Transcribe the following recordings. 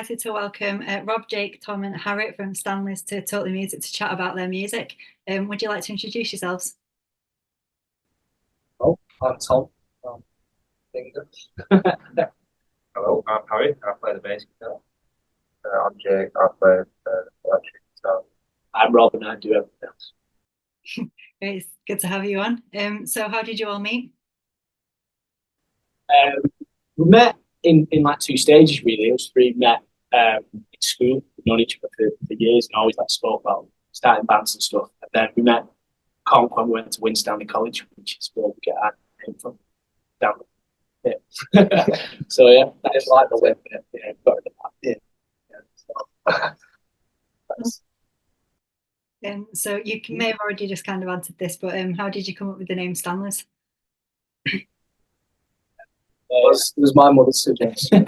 delighted to welcome Rob, Jake, Tom, and Harriet from Stanleys to Totally Music to chat about their music. Would you like to introduce yourselves? Oh, I'm Tom from England. Hello, I'm Harry. I play the bass guitar. I'm Jake. I play the electric guitar. I'm Rob and I do everything else. It's good to have you on. So how did you all meet? We met in like two stages really. Us three met in school. We've known each other for years and always like spoke about starting bands and stuff. And then we met Conk when we went to Stanley College, which is where we get our name from. Down yeah. So yeah, I just like the whip. Yeah, got it. Yeah. So, So you may have already just kind of answered this, but how did you come up with the name Stanleys? it was my mother's suggestion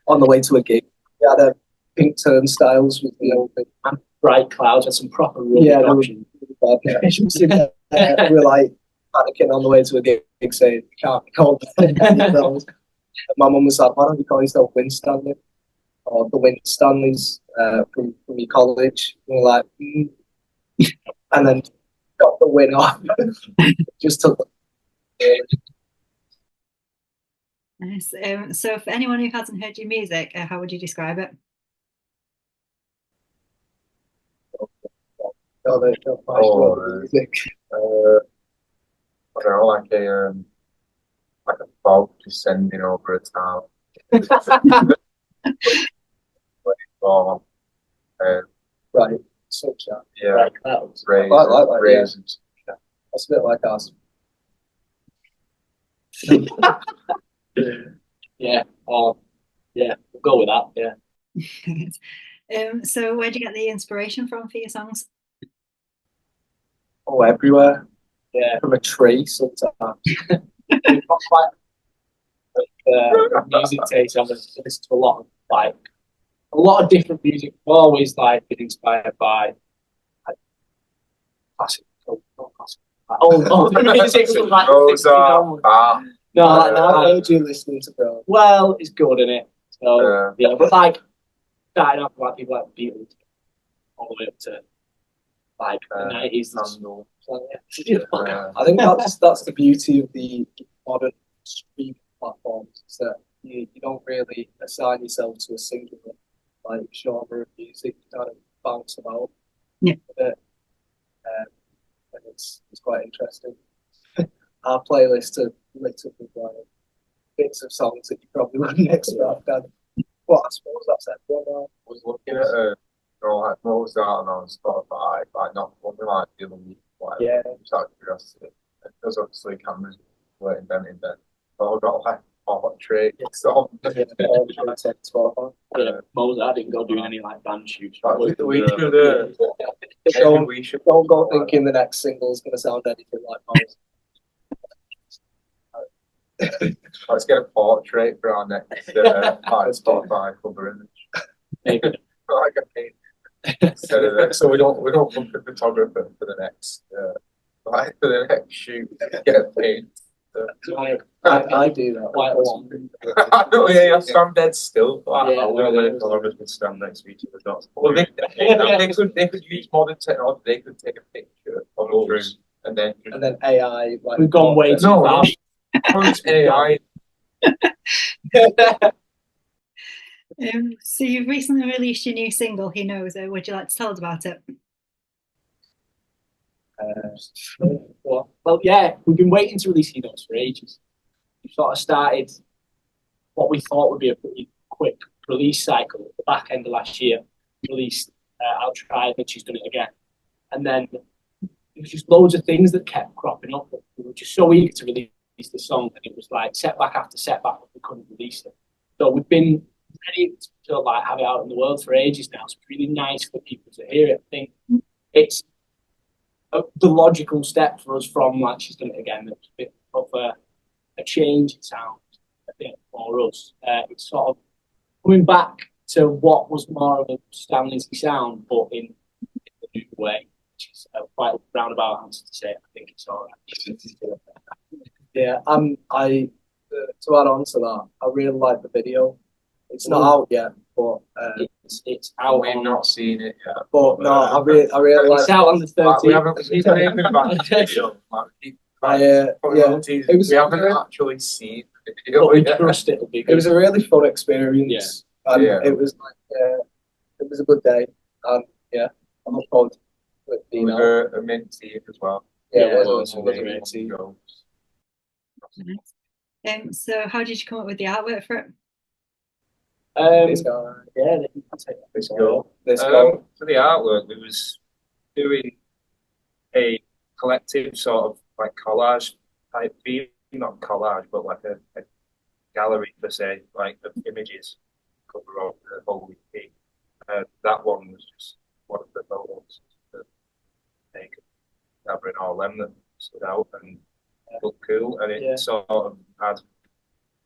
on the way to a gig. We had a pink turnstiles with the old and bright clouds and some proper rubbish options. We were like panicking on the way to a gig saying, "We can't be called any of those." And my mum was like, "Why don't you call yourself Winstanley or the Winstanleys from your college?" And we're like, and then got the win off. Just took Nice. So for anyone who hasn't heard your music, how would you describe it? Music. I don't know, like a fog descending over a town. right. Such a Yeah, like clouds. rays, rays yeah. and stuff. That's a bit like us. Yeah. Yeah. We'll go with that. Yeah. So where do you get the inspiration from for your songs? Oh, everywhere. Yeah. From a tree sometimes. We've got quite music taste. I've listened to a lot of different music. I've always like been inspired by like, classical, old music. Like Mozart. No, like that. I heard you listening to bro. Well, it's good, isn't it? So yeah, but like starting off like people like Beatles, all the way up to like the 90s. I think that's the beauty of the modern streaming platforms, is that you don't really assign yourself to a singular like genre of music. You kind of bounce about Yeah. a bit, and it's quite interesting. Our playlist are littered with like bits of songs that you probably wouldn't expect. And what I suppose that's everyone. I was looking at like Mozart on Spotify, like not something like the other week, Yeah. Just out of curiosity. Because obviously cameras were invented then. But I got like portrait song. Yeah, Mozart didn't go doing any like band shoots. We should don't go thinking the next single is going to sound anything like Mozart. Let's get a portrait for our next Spotify cover image. Maybe. Like a paint. So we don't look at photographer for the next shoot. Get a paint. I do that quite a lot. I know, yeah, I'm dead still. Yeah, photographers could stand next to each other's. Well, they could use modern technology. They could take a picture of the room and then AI. Like, we've gone way too far. AI. So you've recently released your new single, He Knows. Would you like to tell us about it? Well, yeah, we've been waiting to release He Knows for ages. We sort of started what we thought would be a pretty quick release cycle at the back end of last year. Released I'll Try, and then She's Done It Again. And then there was just loads of things that kept cropping up. We were just so eager to release the song, and it was like setback after setback, but we couldn't release it. So we've been ready to like have it out in the world for ages now. So it's really nice for people to hear it. I think it's the logical step for us from like She's Done It Again. It's a bit of a change in sound, I think, for us. It's sort of coming back to what was more of a Stanley's sound, but in a new way, which is quite a roundabout answer to say. I think it's all right. Yeah, to add on to that, I really like the video. It's not out yet, but it's out. We've not seen it yet. but no, I really like. It's out on the 13th. We haven't seen anything about the video. We haven't actually seen the video. But we trust it'll be It good. was a really fun experience, and it was like it was a good day, and yeah, I'm looking forward to it being With out. a mint tea as well. Yeah, it it was was a great tea. Nice. So how did you come up with the artwork for it? This guy, Yeah, this guy, go. this guy. For the artwork, we was doing a collective sort of like collage type theme, not collage, but like a gallery per se, like of images cover of the whole EP. That one was just one of the photos to take, gathering all them that stood out and looked cool, and it sort of had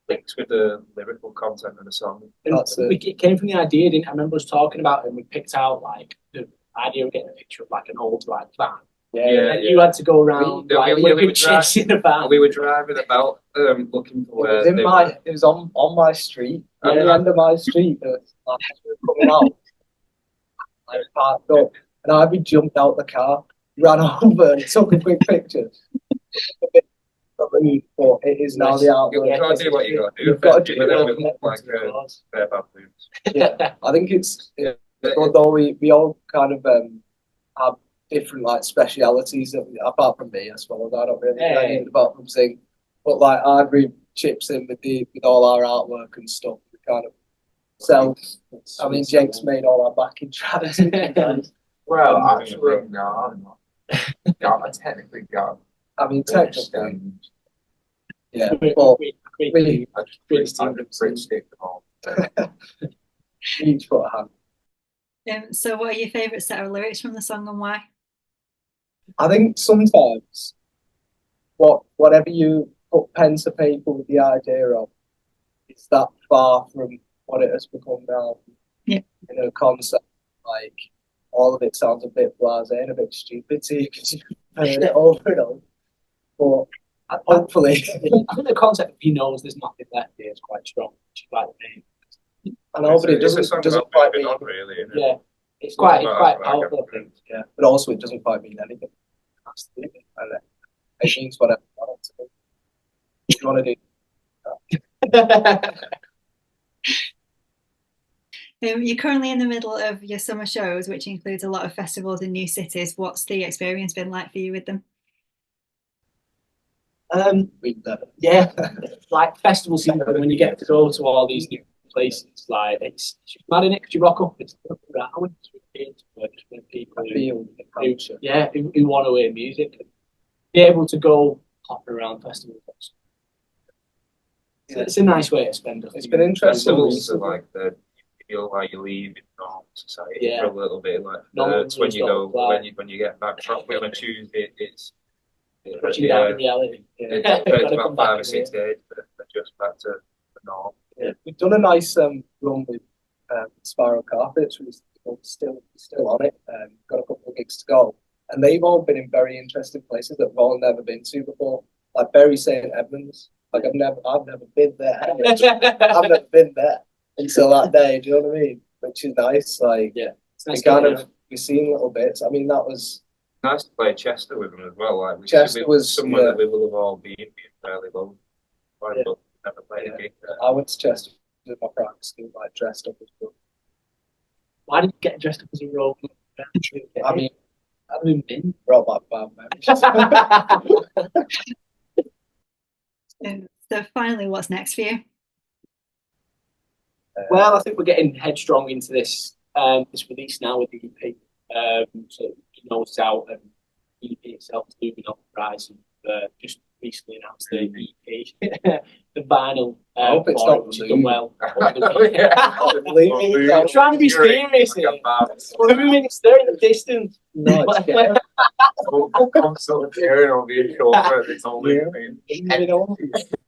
links with the lyrical content of the song. It came from the idea, didn't I? Remember us talking about it, and we picked out like the idea of getting a picture of like an old like van. And you had to go around chasing a van. We were driving about looking for where it was on my street, at the end of my street. It was like coming out, like parked up, and I jumped out the car, ran over, and took a quick picture. But it is now the artwork. You've got to do what you got to do. You've got to do it. Look like bare baboons. Yeah, I think it's although we all kind of have different like specialities apart from me, I suppose. I don't really know anything apart from sing, but like Ivory chips in with all our artwork and stuff. We kind of I mean, Jenks made all our backing tracks. Well, actually, no, I'm not. I technically got. I mean, technically, yeah, but I just bridge stick them all. each put a hand. So what are your favourite set of lyrics from the song and why? I think sometimes whatever you put pen to paper with the idea of, it's that far from what it has become now. Yeah. In a concept, like all of it sounds a bit blasé and a bit stupid to you because you've heard it over and over. But hopefully, I think the concept of he knows there's nothing left here is quite strong. Which is like the name. I know, but it doesn't quite mean really. Yeah, it's quite powerful. Yeah, but also it doesn't quite mean anything. That's the thing. And it means whatever you want it to be. If you want to do. You're currently in the middle of your summer shows, which includes a lot of festivals in new cities. What's the experience been like for you with them? Yeah, like festival season when you get to go to all these new places, like it's mad in it because you rock up. It's around with people who want to hear music, and be able to go hopping around festivals. So it's a nice way to spend it. It's been interesting. Festivals are like you feel like you leave in normal society for a little bit. Like it's when you go when you get back properly on a Tuesday, it's down in reality. It takes about 5 or 6 days to adjust back to the norm. Yeah. We've done a nice run with Spiral Carpets. We're still on it. Got a couple of gigs to go, and they've all been in very interesting places that we've all never been to before, like Bury St Edmunds. Like I've never been there. I've never been there until that day. Do you know what I mean? Which is nice. Like we've seen little bits. I mean, that was. Nice to play Chester with them as well. Like Chester was somewhere that we will have all been fairly low. But never played a gig there. I went to Chester with my primary school, like dressed up as well. Why did you get dressed up as a rogue? I mean, I've been brought back bad memories. So finally, what's next for you? Well, I think we're getting headstrong into this release now with the EP. So you know it's out, and the EP itself is moving on the horizon. Just recently announced the EP, the vinyl. I hope it's not done well. Believe me, I'm trying to be serious here. 2 minutes there in the distance. No, it's I'm sort of hearing on the shoulder. It's only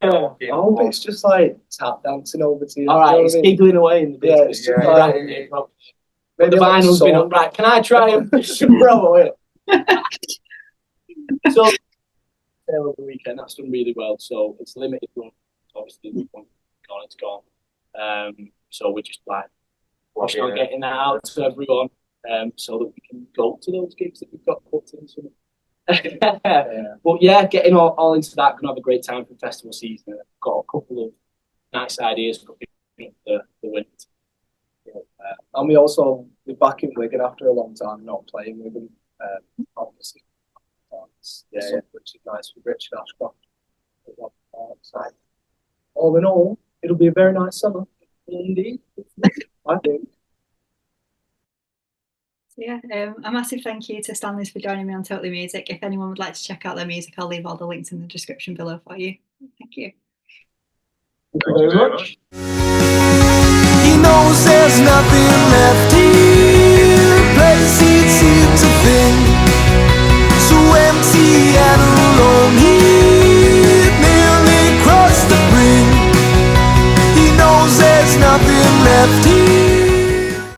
I hope it's just like tap dancing over to you. All right, it's giggling away in the distance. Maybe the vinyl's been up. Right, can I try and throw it? So, over the weekend, that's done really well. So it's limited run. Obviously, it's gone. So we're just like pushing on getting that out to everyone, so that we can go to those gigs that we've got booked in. But yeah, getting all into that, gonna have a great time for festival season. I've got a couple of nice ideas for the winter. And we're back in Wigan after a long time not playing Wigan. Obviously, which is nice with Richard Ashcroft. So, all in all, it'll be a very nice summer. Indeed, I think. So yeah, a massive thank you to Stanleys for joining me on Totally Music. If anyone would like to check out their music, I'll leave all the links in the description below for you. Thank you. Thank you very much. He knows there's nothing left here, a place he'd seem to think so empty and alone. He'd nearly crossed the brink. He knows there's nothing left here.